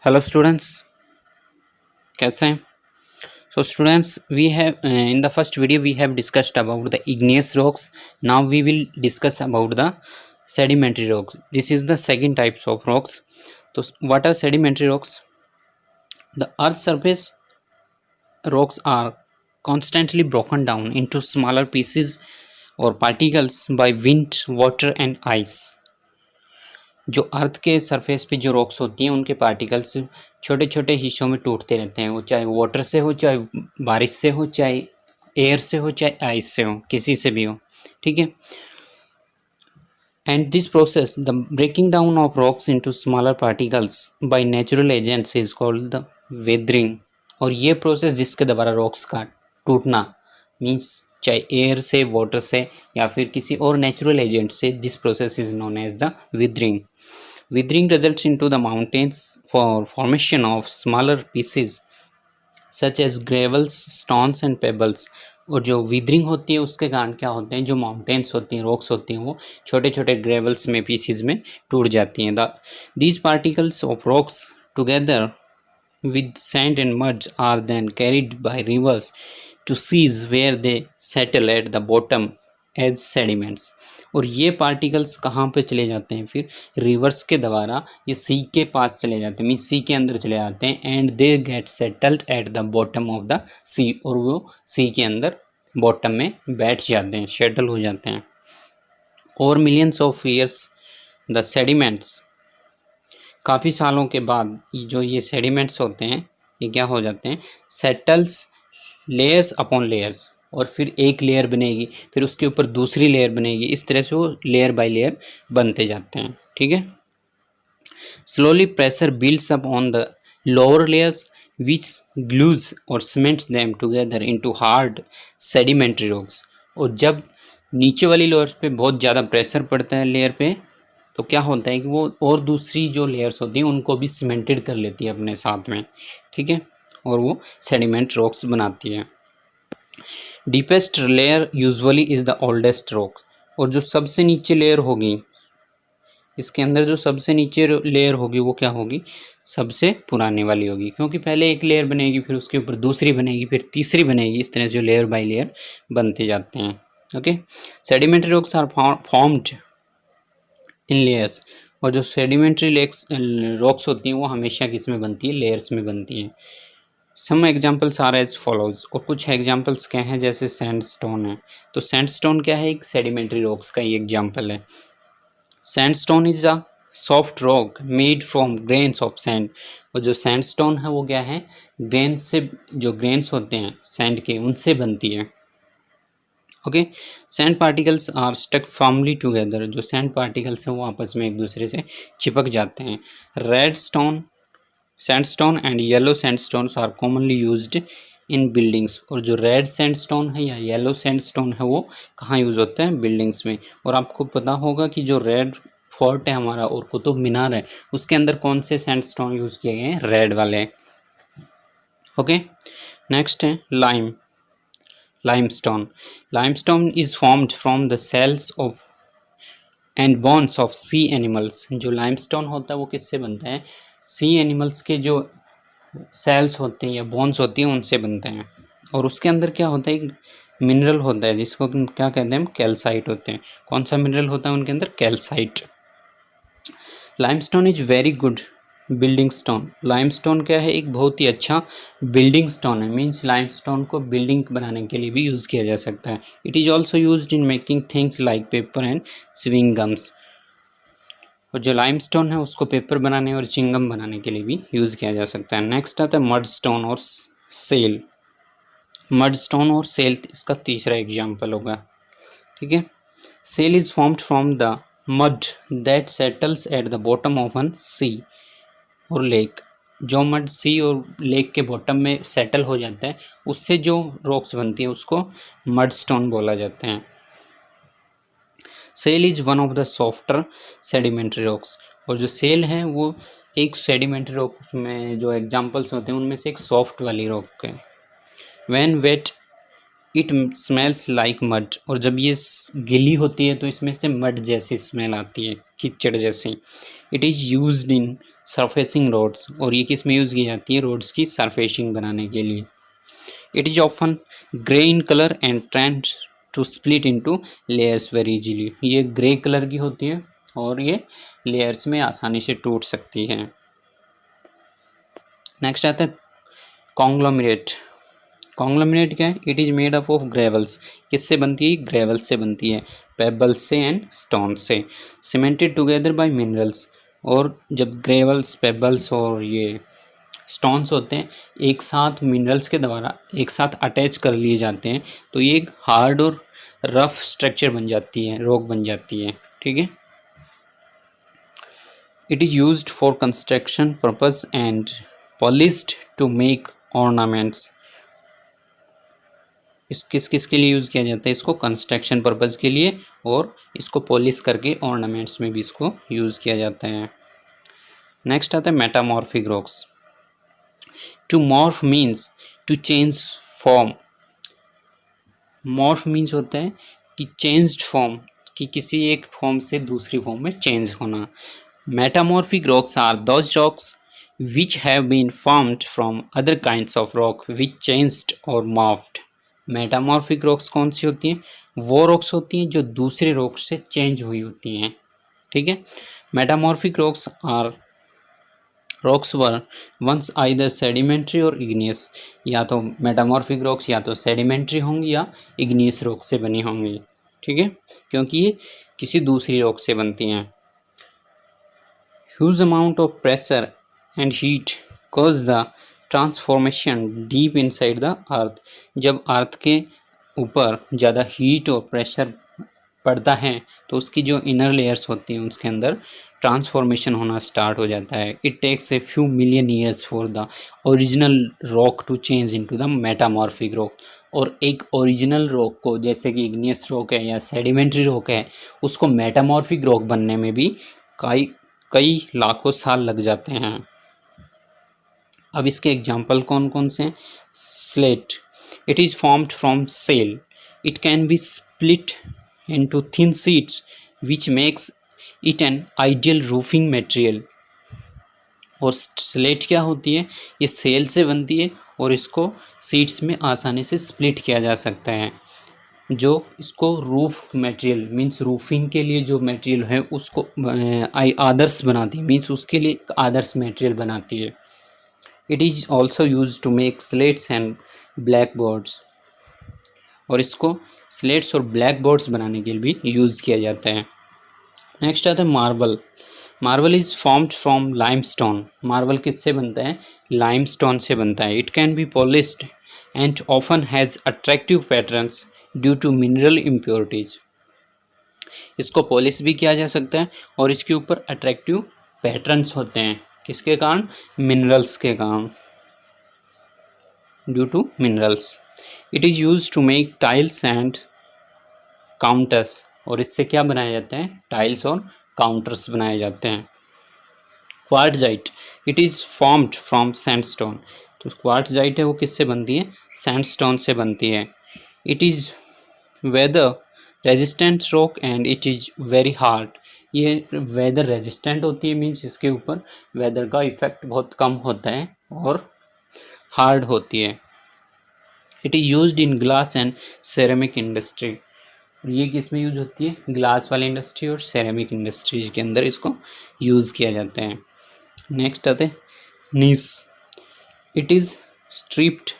Hello students, कैसे हैं? So students, we have in the first video we have discussed about the igneous rocks. Now we will discuss about the sedimentary rocks. This is the second types of rocks. So what are sedimentary rocks? The earth's surface rocks are constantly broken down into smaller pieces or particles by wind, water and ice. जो अर्थ के surface पे जो rocks होती हैं उनके particles छोटे छोटे हिस्सों में टूटते रहते हैं। वो चाहे वाटर से हो, चाहे बारिश से हो, चाहे एयर से हो, चाहे आइस से हो, किसी से भी हो। ठीक है। And this process, the breaking down of rocks into smaller particles by natural agents is called the weathering. और ये प्रोसेस जिसके द्वारा रॉक्स का टूटना मीन्स चाहे एयर से, वाटर से या फिर किसी और नेचुरल एजेंट से, this process is known as the withering. Withering results into the mountains for formation of smaller pieces such as gravels, stones and pebbles. और जो विदरिंग होती है उसके कारण क्या होते हैं, जो माउंटेन्स होती हैं, रॉक्स होती हैं, वो छोटे छोटे ग्रेवल्स में, पीसीज में टूट जाती हैं. These particles of rocks together with sand and mud are then carried by rivers to seas where they settle at the bottom as sediments. और ये पार्टिकल्स कहाँ पे चले जाते हैं, फिर रिवर्स के द्वारा ये सी के पास चले जाते हैं, मीन सी के अंदर चले जाते हैं. And they get settled at the bottom of the sea. और वो सी के अंदर बॉटम में बैठ जाते हैं, सेटल हो जाते हैं. Over millions of years the sediments, काफ़ी सालों के बाद जो ये सेडिमेंट्स होते हैं ये क्या हो जाते हैं, सेटल्स लेयर्स अपॉन लेयर्स. और फिर एक लेयर बनेगी, फिर उसके ऊपर दूसरी लेयर बनेगी. इस तरह से वो लेयर बाय लेयर बनते जाते हैं. ठीक है. Slowly pressure builds up on the lower layers which glues और cements them together into hard sedimentary rocks. और जब नीचे वाली लेयर पे बहुत ज़्यादा प्रेशर पड़ता है लेयर पे, तो क्या होता है कि वो और दूसरी जो लेयर्स होती हैं उनको भी सीमेंटेड कर लेती है अपने साथ में. ठीक है. और वो सेडिमेंट रॉक्स बनाती है. Deepest layer usually is the oldest rock. और जो सबसे नीचे लेयर होगी, इसके अंदर जो सबसे नीचे लेयर होगी वो क्या होगी, सबसे पुराने वाली होगी. क्योंकि पहले एक लेयर बनेगी, फिर उसके ऊपर दूसरी बनेगी, फिर तीसरी बनेगी. इस तरह से जो लेयर बाय लेयर बनते जाते हैं. Okay. Sedimentary rocks are formed in layers. और जो सेडिमेंट्री रॉक्स होती हैं वो हमेशा किस में बनती है, लेयर्स में बनती हैं. Some examples are as follows. और कुछ एग्जाम्पल्स क्या हैं, जैसे सैंडस्टोन है. तो सैंडस्टोन क्या है, एक सेडिमेंट्री रॉक्स का ही एग्जाम्पल है. Sandstone is a soft rock made from grains of sand. और जो सैंडस्टोन है वो क्या है, ग्रेन से, जो ग्रेन्स होते हैं सैंड के, उनसे बनती है. Okay. Sand particles are stuck firmly together. जो सैंड पार्टिकल्स हैं वो आपस में एक दूसरे से चिपक जाते हैं. Red stone, sandstone and yellow sandstones are commonly used in buildings. और जो रेड सैंडस्टोन है या येलो सैंडस्टोन है वो कहाँ यूज़ होता है, बिल्डिंग्स में. और आपको पता होगा कि जो रेड फोर्ट है हमारा और कुतुब मीनार है, उसके अंदर कौन से सैंडस्टोन यूज़ किए गए हैं, रेड वाले. ओके. नेक्स्ट है limestone. Limestone is formed from the cells of and bones of sea animals. जो limestone होता है वो किससे बनता है, सी एनिमल्स के जो सेल्स होते हैं या बोन्स होती हैं उनसे बनते हैं. और उसके अंदर क्या होता है, एक मिनरल होता है जिसको क्या कहते हैं हम, कैल्साइट होते हैं. कौन सा मिनरल होता है उनके अंदर, calcite. Limestone is very good building stone. Limestone क्या है, एक बहुत ही अच्छा बिल्डिंग स्टोन है. मीन्स लाइमस्टोन को बिल्डिंग बनाने के लिए भी यूज़ किया जा सकता है. It is also used in making things like paper and swing gums. और जो लाइमस्टोन है उसको पेपर बनाने और चिंगम बनाने के लिए भी यूज़ किया जा सकता है. नेक्स्ट आता है मड स्टोन और सेल. मड स्टोन और सेल इसका तीसरा एग्जाम्पल होगा. ठीक है. Shale is formed from the mud that settles at the bottom of an sea or lake. जो मड सी और लेक के बॉटम में सेटल हो जाता है, उससे जो रॉक्स बनती हैं उसको मड स्टोन बोला जाता है. Shale is one of the softer sedimentary rocks. और जो सेल है वो एक सेडिमेंट्री रॉक में जो एग्जांपल्स होते हैं उनमें से एक सॉफ्ट वाली रॉक है. When wet it smells like mud. और जब ये गीली होती है तो इसमें से मड जैसी स्मेल आती है, कीचड़ जैसी. It is used in surfacing roads, और ये किस में यूज़ की जाती है? रोड्स की सरफेसिंग बनाने के लिए। It is often grey in colour and trend to split into layers very easily. ये ग्रे कलर की होती है और ये लेयर्स में आसानी से टूट सकती है। नेक्स्ट आता है कॉन्ग्लोमरेट। कॉन्ग्लोमरेट क्या है? It is made up of gravels. किससे बनती है? ग्रेवल्स से बनती है, पेबल्स से एंड स्टोन से, सीमेंटेड टुगेदर बाय मिनरल्स। और जब ग्रेवल्स, पेबल्स और ये स्टोन्स होते हैं एक साथ मिनरल्स के द्वारा एक साथ अटैच कर लिए जाते हैं तो ये एक हार्ड और रफ स्ट्रक्चर बन जाती है, रॉक बन जाती है। ठीक है। It is used for construction purpose and polished to make ornaments. इस किस किस के लिए यूज़ किया जाता है? इसको कंस्ट्रक्शन पर्पस के लिए, और इसको पॉलिश करके ऑर्नामेंट्स में भी इसको यूज़ किया जाता है। नेक्स्ट आता है metamorphic rocks. To morph means to change form. Morph means होता है कि चेंज्ड फॉर्म, कि किसी एक फॉर्म से दूसरी फॉर्म में चेंज होना। Metamorphic rocks are those rocks which have been formed from other kinds of rock which changed or morphed। Metamorphic rocks कौन सी होती हैं? वो रॉक्स होती हैं जो दूसरे रॉक से चेंज हुई होती हैं। ठीक है। Metamorphic rocks are rocks were once either sedimentary और इग्नियस। या तो मेटामॉर्फिक रॉक्स या तो सेडिमेंट्री होंगी या इग्नियस रॉक से बनी होंगी। ठीक है, क्योंकि ये किसी दूसरी रॉक से बनती हैं। Huge amount of pressure and heat cause the transformation deep inside the earth. जब अर्थ के ऊपर ज़्यादा हीट और प्रेशर पड़ता है तो उसकी जो इनर लेयर्स होती हैं उसके अंदर ट्रांसफॉर्मेशन होना स्टार्ट हो जाता है। It takes a few million years for the original rock to change into the metamorphic rock. और एक ओरिजिनल रॉक को, जैसे कि इग्नियस रॉक है या सेडिमेंट्री रॉक है, उसको मेटामॉर्फिक रॉक बनने में भी कई लाखों साल लग जाते हैं। अब इसके एग्जाम्पल कौन कौन से हैं? Slate, it is formed from shale, it can be split into thin sheets which makes it an ideal roofing material। और स्लेट क्या होती है? ये सेल से बनती है और इसको शीट्स में आसानी से स्प्लिट किया जा सकता है, जो इसको रूफ मटेरियल मींस रूफिंग के लिए जो मटेरियल है उसको आदर्श बनाती है, मींस उसके लिए आदर्श मटेरियल बनाती है। It is also use to make slates and blackboards. और इसको स्लेट्स और ब्लैक बोर्ड्स बनाने के लिए भी यूज़ किया जाता है। नेक्स्ट आता है marble. Marble is formed from limestone. Marble किससे बनता है? लाइमस्टोन से बनता है। It can be polished and often has attractive patterns due to mineral impurities. इसको पॉलिश भी किया जा सकता है और इसके ऊपर अट्रैक्टिव पैटर्न्स होते हैं। किसके कारण? मिनरल्स के कारण, due to minerals. It is use to make tiles and counters. और इससे क्या बनाया जाता है? टाइल्स और काउंटर्स बनाए जाते हैं। Quartzite, it is formed from sandstone. तो क्वार्ट्जाइट है वो किससे बनती है? सैंडस्टोन से बनती है। It is weather resistant rock and it is very hard. ये वेदर रेजिस्टेंट होती है, मीन्स इसके ऊपर वेदर का इफेक्ट बहुत कम होता है और हार्ड होती है। It is used in glass and ceramic industry. ये किस में यूज होती है? ग्लास वाली इंडस्ट्री और सेरेमिक इंडस्ट्रीज के अंदर इसको यूज़ किया जाता है। नेक्स्ट आते हैं gneiss. It is striped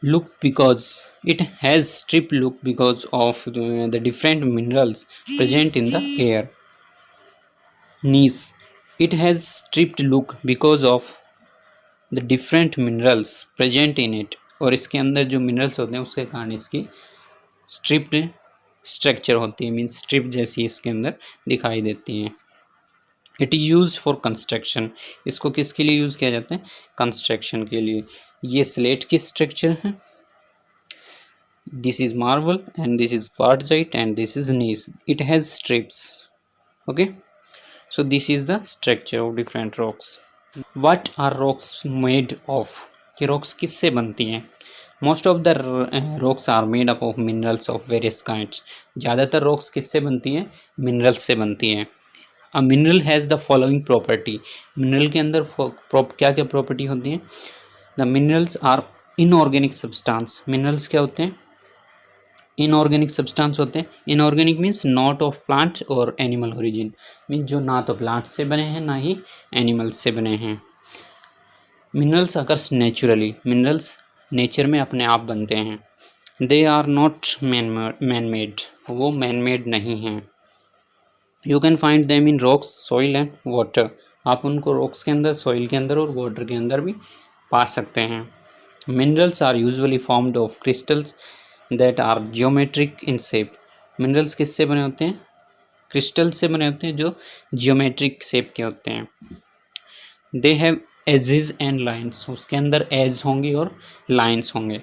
look because it has strip look because of the different minerals present in the air। Gneiss, it has stripped look because of the different minerals present in it। और इसके अंदर जो minerals होते हैं उसके कारण इसकी stripped structure होती है, मीन्स स्ट्रिप जैसी इसके अंदर दिखाई देती हैं। It is use for construction. इसको किसके लिए यूज़ किया जाता है? कंस्ट्रक्शन के लिए। ये स्लेट की स्ट्रक्चर है, this is marble and this is quartzite and this is gneiss। it has strips। okay, so this is the structure of different rocks। what are rocks made of? कि rocks किससे बनती हैं? most of the rocks are made up of minerals of various kinds। ज़्यादातर rocks किससे बनती हैं? minerals से बनती हैं। A mineral has the following property. Mineral के अंदर क्या क्या प्रॉपर्टी होती हैं? The minerals are inorganic substance. Minerals क्या होते हैं? इनऑर्गेनिक सब्सटेंस होते हैं। Inorganic means not of plant और एनिमल ओरिजिन, मीन्स जो ना तो प्लांट से बने हैं ना ही एनिमल्स से बने हैं। Minerals occurs naturally. Minerals nature में अपने आप बनते हैं। They are not man made. वो मैन मेड नहीं हैं। You can find them in rocks, soil and water. आप उनको रॉक्स के अंदर, सॉइल के अंदर और वाटर के अंदर भी पा सकते हैं। Minerals are usually formed of crystals that are geometric in shape. Minerals किससे बने होते हैं? क्रिस्टल से बने होते हैं जो जियोमेट्रिक शेप के होते हैं। They have edges and lines. उसके अंदर एज होंगे और लाइन्स होंगे।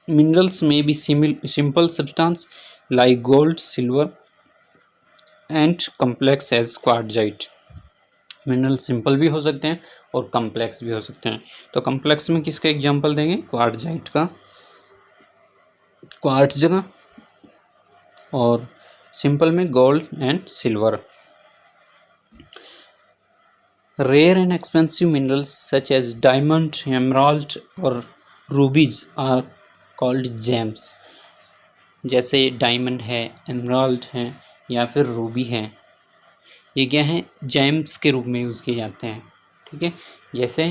मिनरल्स में be simple substance like gold, silver and complex as quartzite. Mineral simple भी हो सकते हैं और कम्प्लेक्स भी हो सकते हैं। तो कम्प्लेक्स में किसका एग्जांपल देंगे? क्वार्टजाइट का, क्वार्ट्ज का, और सिंपल में gold and silver. Rare and expensive minerals such as diamond, emerald और रूबीज आर कॉल्ड जेम्स। जैसे डायमंड है, एमराल्ड है या फिर रूबी है, ये क्या है? जेम्स के रूप में यूज़ किए जाते हैं। ठीक है, जैसे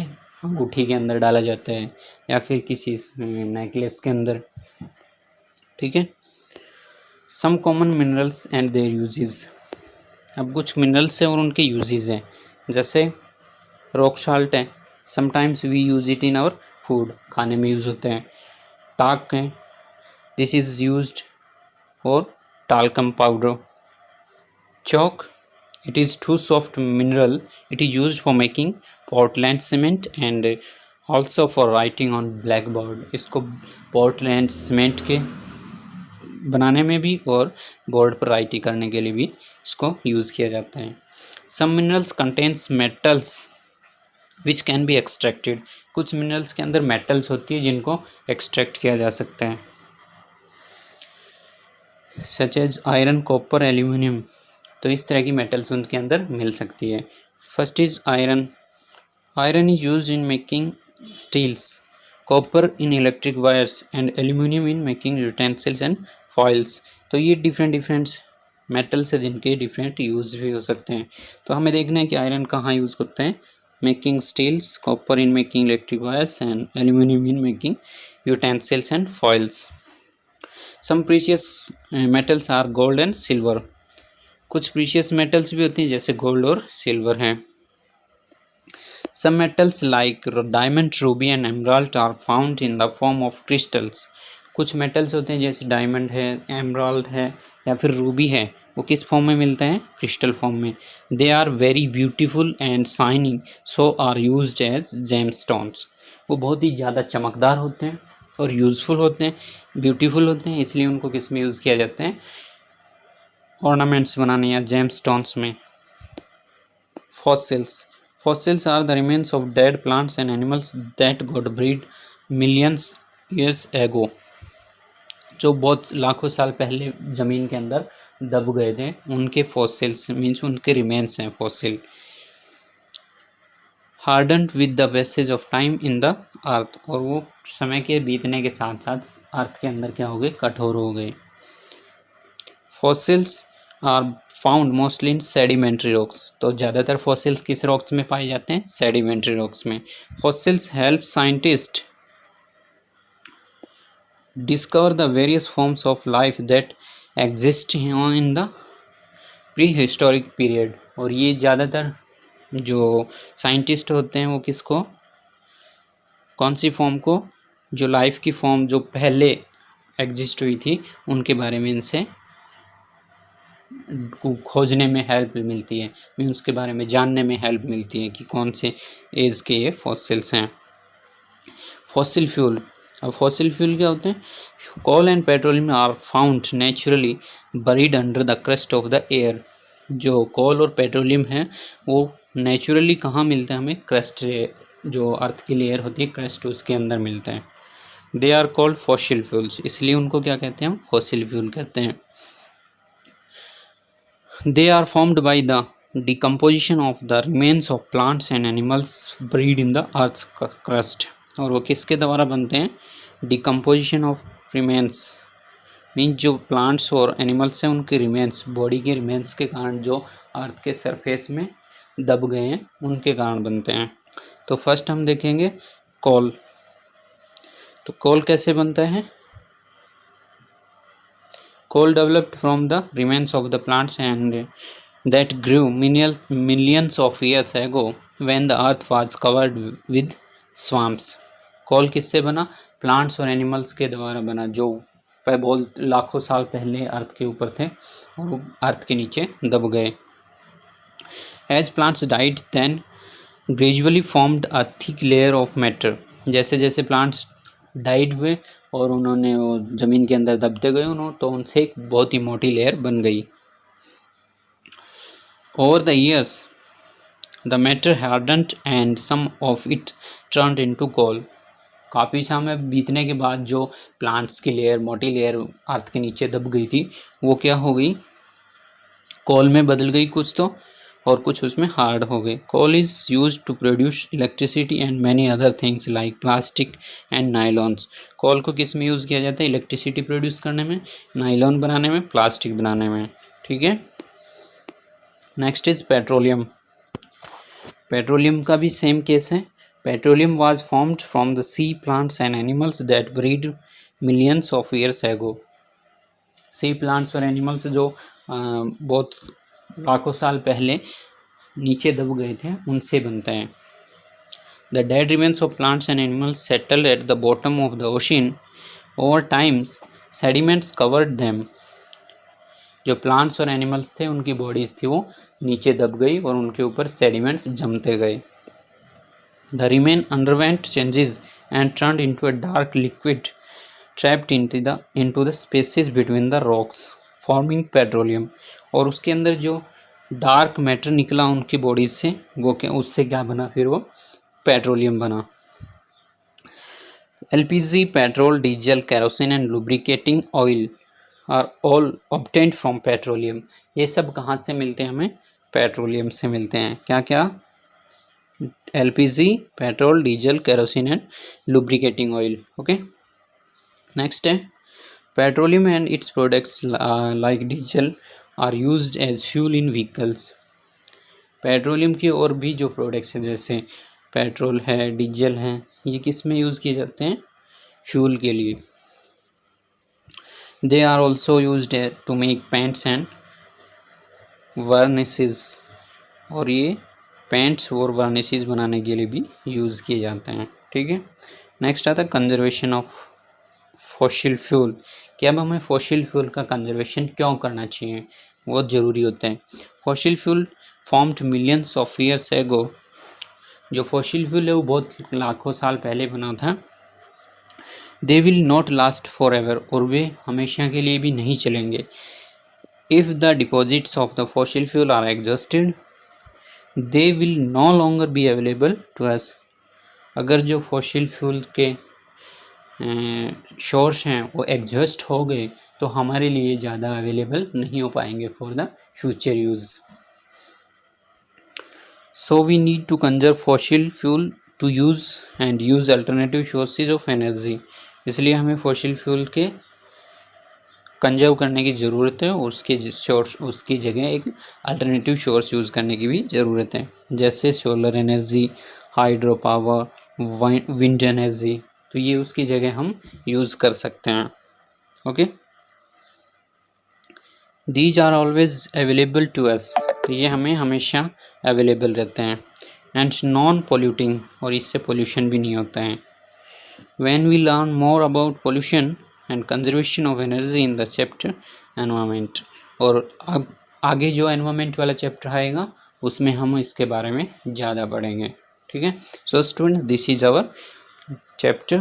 अंगूठी के अंदर डाला जाता है या फिर किसी नेकलेस के अंदर। ठीक है, some common minerals and their uses. अब कुछ मिनरल्स हैं और उनके यूजेस हैं। जैसे रॉक साल्ट है, sometimes we use it in our food, खाने में यूज़ होते हैं। टाक है, दिस इज़ यूज्ड और talcum powder. chalk, it is too soft mineral, it is used for making Portland cement and also for writing on blackboard। इसको Portland cement के बनाने में भी और बोर्ड पर राइटिंग करने के लिए भी इसको यूज़ किया जाता है। some minerals contains metals which can be extracted। कुछ मिनरल्स के अंदर मेटल्स होती है जिनको एक्सट्रैक्ट किया जा सकता है। Such as iron, copper, aluminium. तो इस तरह की मेटल्स उनके अंदर मिल सकती है। First is iron. Iron is use in making steels, copper in electric wires and aluminium in making utensils and foils. तो ये डिफरेंट मेटल्स है जिनके डिफरेंट यूज़ भी हो सकते हैं। तो हमें देखना है कि आयरन कहाँ यूज़ होते हैं। Making steels, copper in making electric wires and aluminium in making utensils and foils. Some precious metals are gold and silver. कुछ प्रीशियस मेटल्स भी होती हैं जैसे गोल्ड और सिल्वर हैं। Some metals like diamond, ruby and emerald are found in the form of crystals. कुछ metals होते हैं जैसे डायमंड है, एमराल्ड है या फिर रूबी है, वो किस फॉर्म में मिलते हैं? क्रिस्टल फॉर्म में। They are very beautiful and shining so are used as gemstones. वो बहुत ही ज़्यादा चमकदार होते हैं और यूज़फुल होते हैं, ब्यूटीफुल होते हैं, इसलिए उनको किस में यूज़ किया जाता है? ऑर्नामेंट्स बनाने या जेमस्टोन्स में। Fossils. Fossils are the remains of dead plants and animals that got buried millions years ago. जो बहुत लाखों साल पहले ज़मीन के अंदर दब गए थे, उनके फॉसिल्स मीन्स उनके रिमेन्स हैं fossil. Hardened with the passage of time in the earth. और वो समय के बीतने के साथ साथ अर्थ के अंदर क्या हो गए? कठोर हो गए। Fossils are found mostly in sedimentary rocks. तो ज़्यादातर फॉसिल्स किस रॉक्स में पाए जाते हैं? सेडिमेंट्री रॉक्स में। Fossils help scientist discover the various forms of life that exist in the prehistoric period. और ये ज़्यादातर जो साइंटिस्ट होते हैं वो किसको, कौन सी फॉर्म को? जो लाइफ की फॉर्म जो पहले एग्जिस्ट हुई थी उनके बारे में इनसे खोजने में हेल्प मिलती है, मीन उसके बारे में जानने में हेल्प मिलती है कि कौन से एज के ये फॉसिल्स हैं। Fossil fuel. अब फॉसिल फ्यूल क्या होते हैं? Coal and petroleum are found naturally buried under the crust of the air. जो कोल और पेट्रोलियम है वो नेचुरली कहाँ मिलते हैं हमें? क्रस्ट, जो अर्थ की लेयर होती है क्रस्ट, उसके अंदर मिलते हैं। They are called fossil fuels, इसलिए उनको क्या कहते हैं? हम फॉसिल फ्यूल कहते हैं। They are formed by the decomposition of the remains of plants and animals buried in the earth's crust. और वो किसके द्वारा बनते हैं? डिकम्पोजिशन ऑफ रिमेन्स मीन्स जो प्लांट्स और एनिमल्स हैं उनके रिमेन्स, बॉडी के रिमेन्स के कारण जो अर्थ के सरफेस में दब गए हैं उनके कारण बनते हैं। तो फर्स्ट हम देखेंगे कोल। तो कोल कैसे बनता है? Coal developed from the remains of the plants and that grew millions of years ago when the earth was covered with swamps. कोल किससे बना? प्लांट्स और एनिमल्स के द्वारा बना जो बहुत लाखों साल पहले अर्थ के ऊपर थे और वो अर्थ के नीचे दब गए। As plants died then gradually formed a thick layer of matter. जैसे जैसे प्लांट्स डाइड हुए और उन्होंने वो ज़मीन के अंदर दबते गए उन्होंने, तो उनसे एक बहुत ही मोटी लेयर बन गई। Over the years the matter hardened and some of it turned into coal. काफ़ी समय बीतने के बाद जो प्लांट्स की लेयर, मोटी लेयर अर्थ के नीचे दब गई थी, वो क्या हो गई? कोल में बदल गई कुछ तो, और कुछ उसमें हार्ड हो गए। Coal is use to produce electricity and many other things like plastic and nylons. Coal को किस में यूज़ किया जाता है? इलेक्ट्रिसिटी प्रोड्यूस करने में, नायलॉन बनाने में, प्लास्टिक बनाने में। ठीक है। Next is petroleum. पेट्रोलियम का भी सेम केस है। Petroleum was formed from the sea plants and animals that buried millions of years ago. Sea plants और एनिमल्स जो बहुत लाखों साल पहले नीचे दब गए थे उनसे बनता है। The dead remains of plants and animals settled at the bottom of the ocean. Over times sediments covered them. जो प्लांट्स और एनिमल्स थे उनकी बॉडीज थी वो नीचे दब गई और उनके ऊपर सेडिमेंट्स जमते गए। The remain underwent changes and turned into a dark liquid trapped into the spaces between the rocks forming petroleum. और उसके अंदर जो डार्क मैटर निकला उनकी बॉडीज से, वो क्या, उससे क्या बना? फिर वो पेट्रोलियम बना। LPG, petrol, diesel, kerosene and lubricating oil are all obtained from petroleum. ये सब कहाँ से मिलते हैं? हमें पेट्रोलियम से मिलते हैं। क्या क्या? LPG, petrol, diesel, kerosene and lubricating oil. Okay. Next है petroleum and its products like diesel are used as fuel in vehicles. Petroleum की और भी जो प्रोडक्ट्स हैं जैसे पेट्रोल है, डीजल है, ये किस में यूज़ किए जाते हैं? फ्यूल के लिए। They are also used to make paints and varnishes. और ये पेंट्स और वर्निसेस बनाने के लिए भी यूज़ किए जाते हैं। ठीक है। नेक्स्ट आता है कंजर्वेशन ऑफ फॉसिल फ्यूल। कि अब हमें फॉसिल फ्यूल का कंजर्वेशन क्यों करना चाहिए, बहुत ज़रूरी होता है। Fossil fuel formed millions of years ago. जो फॉसिल फ्यूल है वो बहुत लाखों साल पहले बना था। They will not last for ever. और वे हमेशा के लिए भी नहीं चलेंगे। If the deposits of the fossil fuel are exhausted they will no longer be available to us. अगर जो फॉसिल फ्यूल के सोर्स हैं वो एग्जॉस्ट हो गए तो हमारे लिए ज़्यादा अवेलेबल नहीं हो पाएंगे for the future use. So we need to conserve fossil fuel to use and use alternative sources of energy. इसलिए हमें फॉसिल फ्यूल के कंजर्व करने की ज़रूरत है और उसकी जगह एक अल्टरनेटिव सोर्स यूज़ करने की भी ज़रूरत है, जैसे solar energy, hydro power, wind energy. तो ये उसकी जगह हम यूज़ कर सकते हैं। Okay. These are always available to us. तो ये हमें हमेशा अवेलेबल रहते हैं। एंड नॉन पोल्यूटिंग, और इससे पोल्यूशन भी नहीं होता है। When we learn more about pollution and conservation of energy in the chapter environment. और अब आगे जो एनवायरनमेंट वाला चैप्टर आएगा उसमें हम इसके बारे में ज़्यादा पढ़ेंगे। ठीक है। So students, this is our chapter